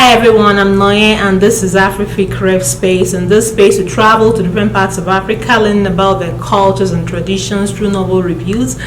Hi everyone, I'm Noye and this is Afrific Rev Space. In this space we travel to different parts of Africa, learning about their cultures and traditions through novel reviews.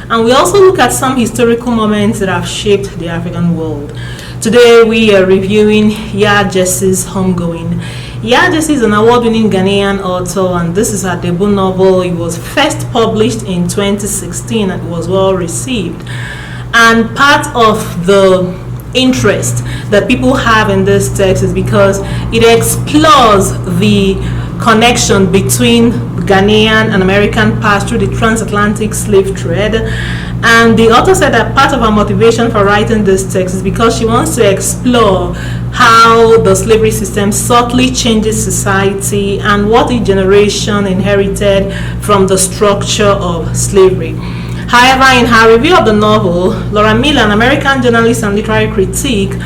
And we also look at some historical moments that have shaped the African world. Today we are reviewing Gyasi's Homegoing. Gyasi is an award-winning Ghanaian author and this is her debut novel. It was first published in 2016 and it was well received. And part of the interest that people have in this text is because it explores the connection between Ghanaian and American past through the Transatlantic Slave Trade. And the author said that part of her motivation for writing this text is because she wants to explore how the slavery system subtly changes society and what each generation inherited from the structure of slavery. However, in her review of the novel, Laura Miller, an American journalist and literary critic,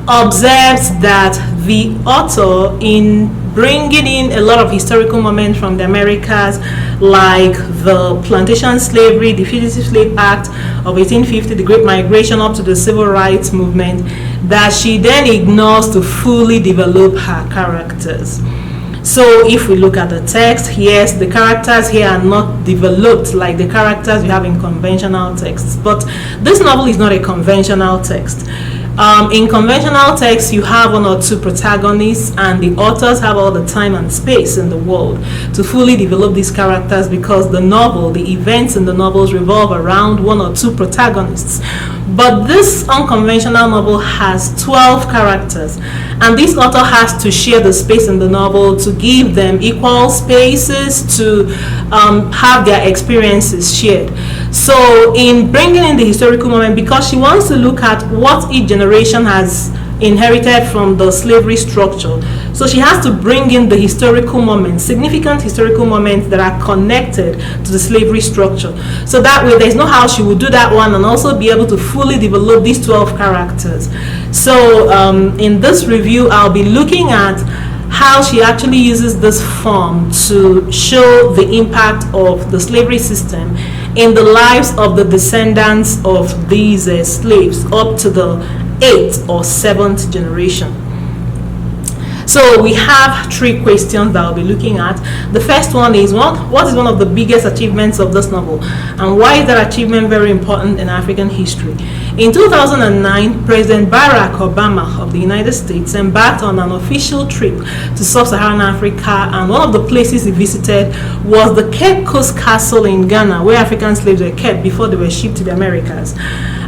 observes that the author, in bringing in a lot of historical moments from the Americas, like the plantation slavery, the Fugitive Slave Act of 1850, the Great Migration up to the Civil Rights Movement, that she then ignores to fully develop her characters. So if we look at the text, yes, the characters here are not developed like the characters we have in conventional texts. But this novel is not a conventional text. In conventional texts, you have one or two protagonists and the authors have all the time and space in the world to fully develop these characters because the events in the novels revolve around one or two protagonists. But this unconventional novel has 12 characters and this author has to share the space in the novel to give them equal spaces to have their experiences shared. So in bringing in the historical moment, because she wants to look at what each generation has inherited from the slavery structure, so she has to bring in the historical moments, significant historical moments that are connected to the slavery structure. So that way there's no how she would do that one and also be able to fully develop these 12 characters. So in this review I'll be looking at how she actually uses this form to show the impact of the slavery system in the lives of the descendants of these slaves up to the 8th or 7th generation. So we have three questions that I'll be looking at. The first one is what is one of the biggest achievements of this novel and why is that achievement very important in African history? In 2009, President Barack Obama of the United States embarked on an official trip to sub-Saharan Africa, and one of the places he visited was the Cape Coast Castle in Ghana where African slaves were kept before they were shipped to the Americas.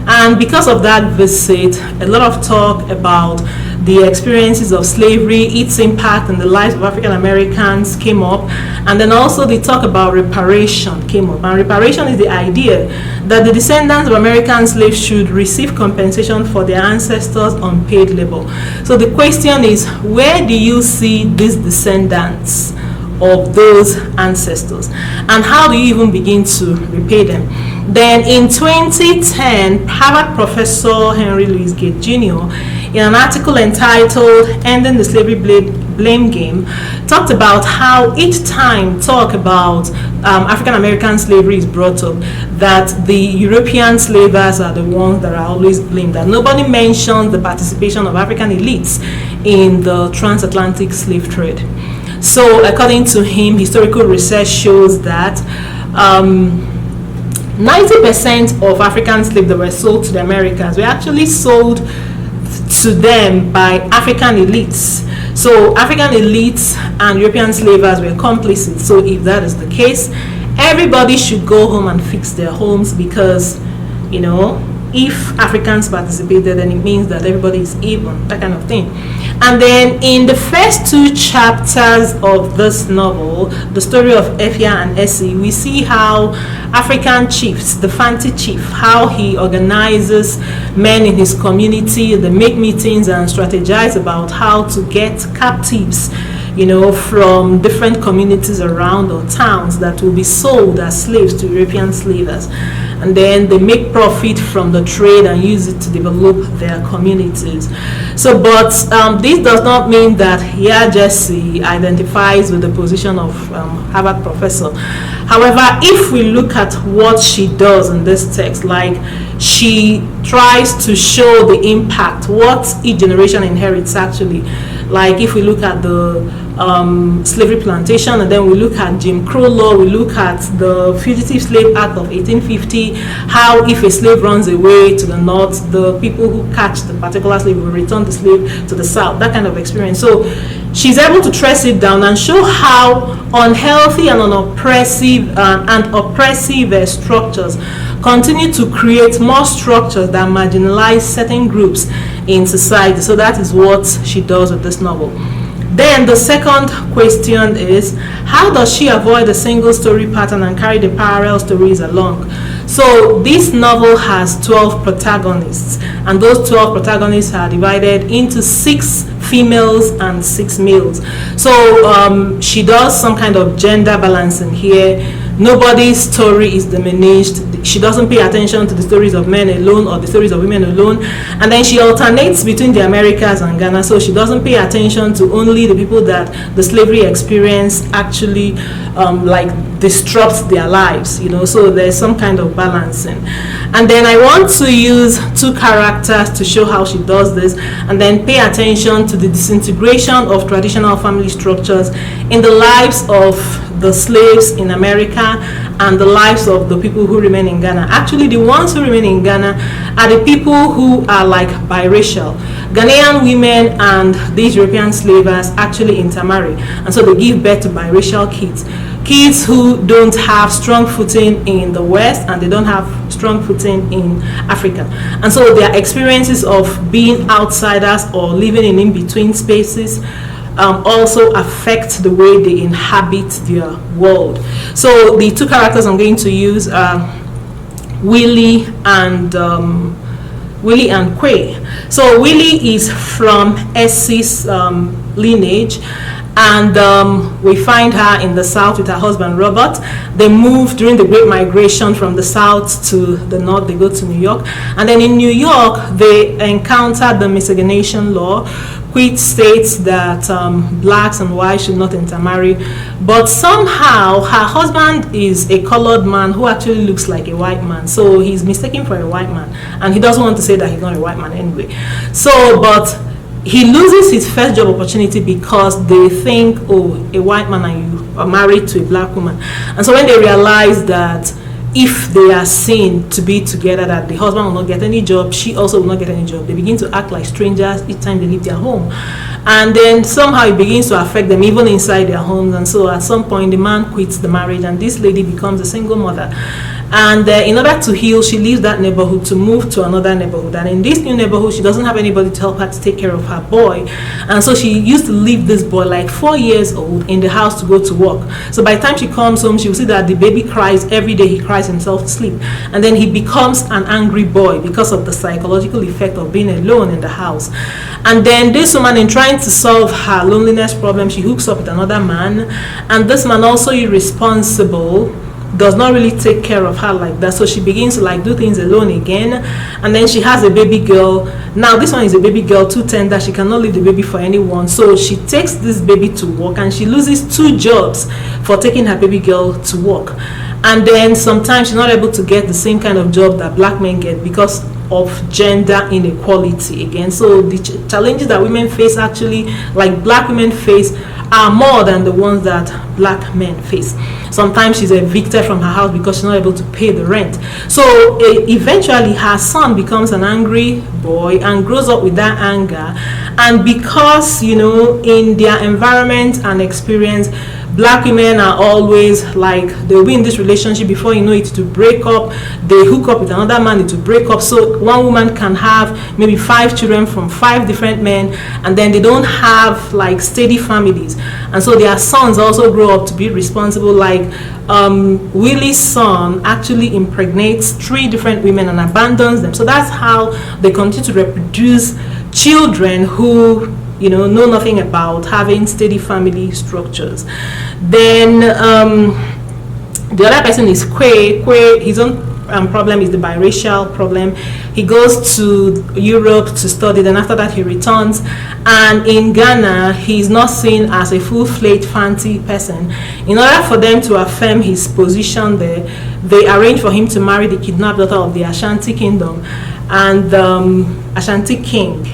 And because of that visit, a lot of talk about the experiences of slavery, its impact on the lives of African Americans came up, and then also the talk about reparation came up. And reparation is the idea that the descendants of American slaves should receive compensation for their ancestors' unpaid labor. So the question is, where do you see these descendants of those ancestors and how do you even begin to repay them? Then in 2010, Harvard professor Henry Louis Gates Jr., in an article entitled Ending the Slavery Blame Game, talked about how each time talk about African American slavery is brought up, that the European slavers are the ones that are always blamed, that nobody mentions the participation of African elites in the transatlantic slave trade. So according to him, historical research shows that 90% of African slaves that were sold to the Americas were actually sold to them by African elites. So African elites and European slavers were complicit. So if that is the case, everybody should go home and fix their homes because, you know, if Africans participated, then it means that everybody is even, that kind of thing. And then in the first two chapters of this novel, the story of Efia and Essie, we see how African chiefs, the Fanti chief, how he organizes men in his community, they make meetings and strategize about how to get captives, you know, from different communities around or towns that will be sold as slaves to European slavers. and then they make profit from the trade and use it to develop their communities. So, but this does not mean that Gyasi identifies with the position of Harvard professor. However, if we look at what she does in this text, like she tries to show the impact, what each generation inherits actually. Like if we look at the slavery plantation, and then we look at Jim Crow law, we look at the Fugitive Slave Act of 1850, how if a slave runs away to the north, the people who catch the particular slave will return the slave to the south, that kind of experience. So she's able to trace it down and show how unhealthy and oppressive structures continue to create more structures that marginalize certain groups in society. So that is what she does with this novel. Then the second question is, how does she avoid a single story pattern and carry the parallel stories along? So this novel has 12 protagonists, and those 12 protagonists are divided into 6 females and 6 males. So she does some kind of gender balancing here. Nobody's story is diminished. She doesn't pay attention to the stories of men alone or the stories of women alone. And then she alternates between the Americas and Ghana. So she doesn't pay attention to only the people that the slavery experience actually disrupts their lives, so there's some kind of balancing. And then I want to use 2 characters to show how she does this, and then pay attention to the disintegration of traditional family structures in the lives of the slaves in America and the lives of the people who remain in Ghana. Actually, the ones who remain in Ghana are the people who are like biracial. Ghanaian women and these European slavers actually intermarry, and so they give birth to biracial kids who don't have strong footing in the West and they don't have strong footing in Africa. And so their experiences of being outsiders or living in in-between spaces also affect the way they inhabit their world. So the 2 characters I'm going to use are Willie and Quay. So Willie is from Essie's lineage, and we find her in the south with her husband Robert. They moved during the Great Migration from the south to the north. They go to New York, and then in New York they encountered the miscegenation law, which states that blacks and whites should not intermarry. But somehow her husband is a colored man who actually looks like a white man, so he's mistaken for a white man, and he doesn't want to say that he's not a white man anyway. So, but he loses his first job opportunity because they think, oh, a white man and you are married to a black woman. And so when they realize that if they are seen to be together, that the husband will not get any job, she also will not get any job, they begin to act like strangers each time they leave their home. And then somehow it begins to affect them even inside their homes. And so at some point the man quits the marriage and this lady becomes a single mother. And in order to heal, she leaves that neighborhood to move to another neighborhood. And in this new neighborhood, she doesn't have anybody to help her to take care of her boy. And so she used to leave this boy, like 4 years old, in the house to go to work. So by the time she comes home, she will see that the baby cries every day. He cries himself to sleep. And then he becomes an angry boy because of the psychological effect of being alone in the house. And then this woman, in trying to solve her loneliness problem, she hooks up with another man. And this man, also irresponsible, does not really take care of her like that. So she begins to do things alone again. And then she has a baby girl. Now this one is a baby girl, too tender. She cannot leave the baby for anyone. So she takes this baby to work, and she loses 2 jobs for taking her baby girl to work. And then sometimes she's not able to get the same kind of job that black men get because of gender inequality again. So the challenges that women face, actually, like black women face, are more than the ones that black men face. Sometimes she's evicted from her house because she's not able to pay the rent. So eventually her son becomes an angry boy and grows up with that anger. And because, in their environment and experience, black women are always like, they'll be in this relationship, before you know it, to break up, they hook up with another man, to break up. So one woman can have maybe 5 children from 5 different men, and then they don't have steady families, and so their sons also grow up to be responsible. Willie's son actually impregnates 3 different women and abandons them. So that's how they continue to reproduce children who know nothing about having steady family structures. Then the other person is Quay. Quay, his own problem is the biracial problem. He goes to Europe to study, then after that he returns, and in Ghana he's not seen as a full-fledged fancy person. In order for them to affirm his position there, they arrange for him to marry the kidnapped daughter of the Ashanti kingdom, and Ashanti king,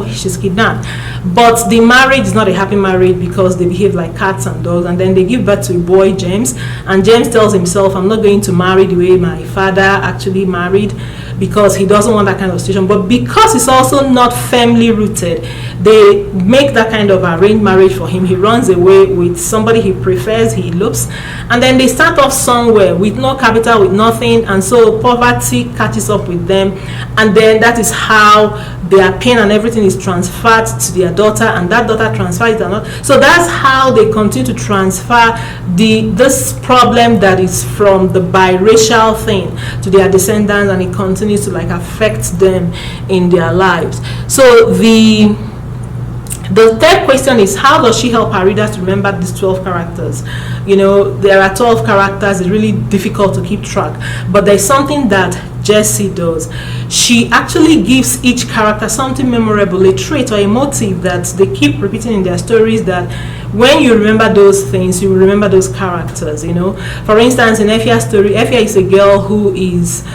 she's kidnapped. But the marriage is not a happy marriage because they behave like cats and dogs, and then they give birth to a boy, James, and James tells himself, I'm not going to marry the way my father actually married, because he doesn't want that kind of situation. But because he's also not firmly rooted, they make that kind of arranged marriage for him. He runs away with somebody he prefers, he elopes, and then they start off somewhere with no capital, with nothing, and so poverty catches up with them, and then that is how their pain and everything is transferred to their daughter, and that daughter transfers it to another. So that's how they continue to transfer this problem that is from the biracial thing to their descendants, and it continues to affect them in their lives. So the third question is, how does she help her readers to remember these 12 characters? There are 12 characters. It's really difficult to keep track, but there's something that Gyasi does. She actually gives each character something memorable, a trait or a motive that they keep repeating in their stories, that when you remember those things, you remember those characters. For instance, in Efia's story, Efia is a girl who is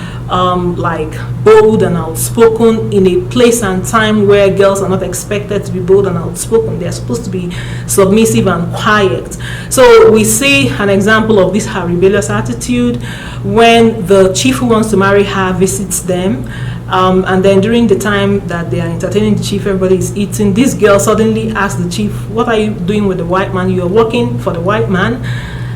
bold and outspoken in a place and time where girls are not expected to be bold and outspoken. They are supposed to be submissive and quiet. So we see an example of this, her rebellious attitude, when the chief who wants to marry her visits them, and then during the time that they are entertaining the chief, everybody is eating, this girl suddenly asks the chief, what are you doing with the white man? You're working for the white man?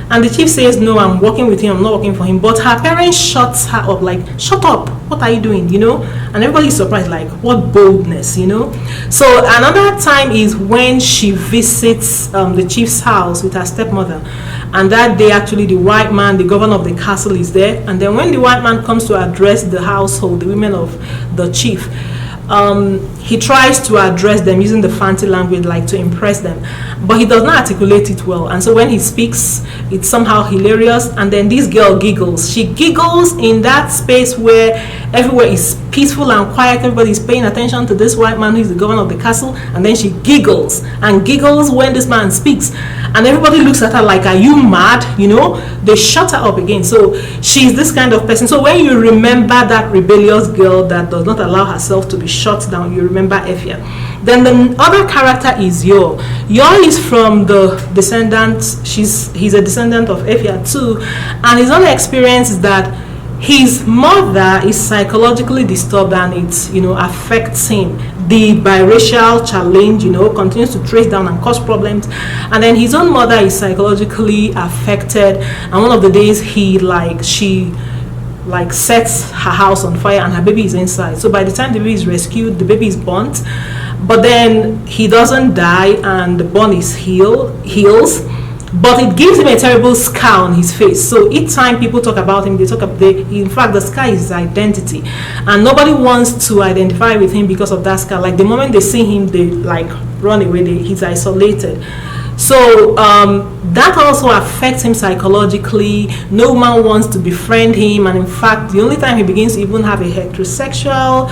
And the chief says, no, I'm working with him, I'm not working for him. But her parents shuts her up, shut up, what are you doing, And everybody's surprised, what boldness, So another time is when she visits the chief's house with her stepmother. And that day, actually, the white man, the governor of the castle, is there. And then when the white man comes to address the household, the women of the chief, he tries to address them using the fancy language, to impress them, but he does not articulate it well, and so when he speaks, it's somehow hilarious. And then this girl giggles. She giggles in that space where everywhere is peaceful and quiet, everybody is paying attention to this white man who is the governor of the castle, and then she giggles and giggles when this man speaks, and everybody looks at her like, are you mad? They shut her up again. So she's this kind of person. So when you remember that rebellious girl that does not allow herself to be shut down, you remember Efia. Then the other character is Yor. Yor is from the descendants. He's a descendant of Efia too, and his own experience is that his mother is psychologically disturbed, and it affects him. The biracial challenge continues to trace down and cause problems, and then his own mother is psychologically affected, and one of the days she sets her house on fire and her baby is inside. So by the time the baby is rescued, the baby is burnt, but then he doesn't die and the burn heals, but it gives him a terrible scar on his face. So each time people talk about him, in fact, the scar is his identity, and nobody wants to identify with him because of that scar. The moment they see him, they run away. He's isolated. So that also affects him psychologically. No man wants to befriend him, and in fact, the only time he begins to even have a heterosexual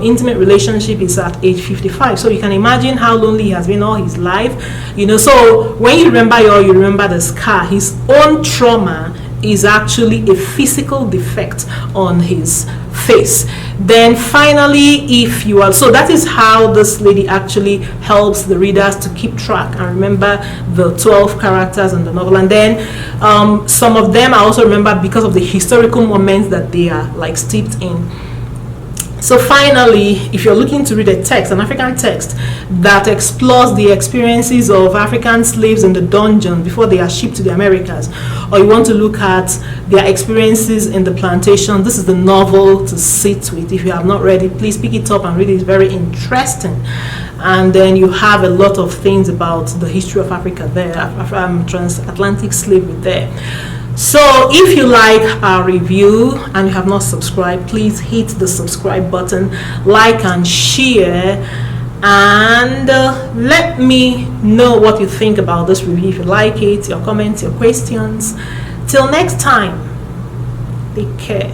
intimate relationship is at age 55. So you can imagine how lonely he has been all his life. So when you remember you remember the scar. His own trauma is actually a physical defect on his face. Then finally, so that is how this lady actually helps the readers to keep track and remember the 12 characters in the novel. And then some of them I also remember because of the historical moments that they are steeped in. So finally, if you're looking to read a text, an African text that explores the experiences of African slaves in the dungeon before they are shipped to the Americas, or you want to look at their experiences in the plantation, this is the novel to sit with. If you have not read it, please pick it up and read it. It's very interesting. And then you have a lot of things about the history of Africa there, Transatlantic Slave Trade there. So if you like our review and you have not subscribed, please hit the subscribe button, like and share, and let me know what you think about this review. If you like it, your comments, your questions. Till next time, take care.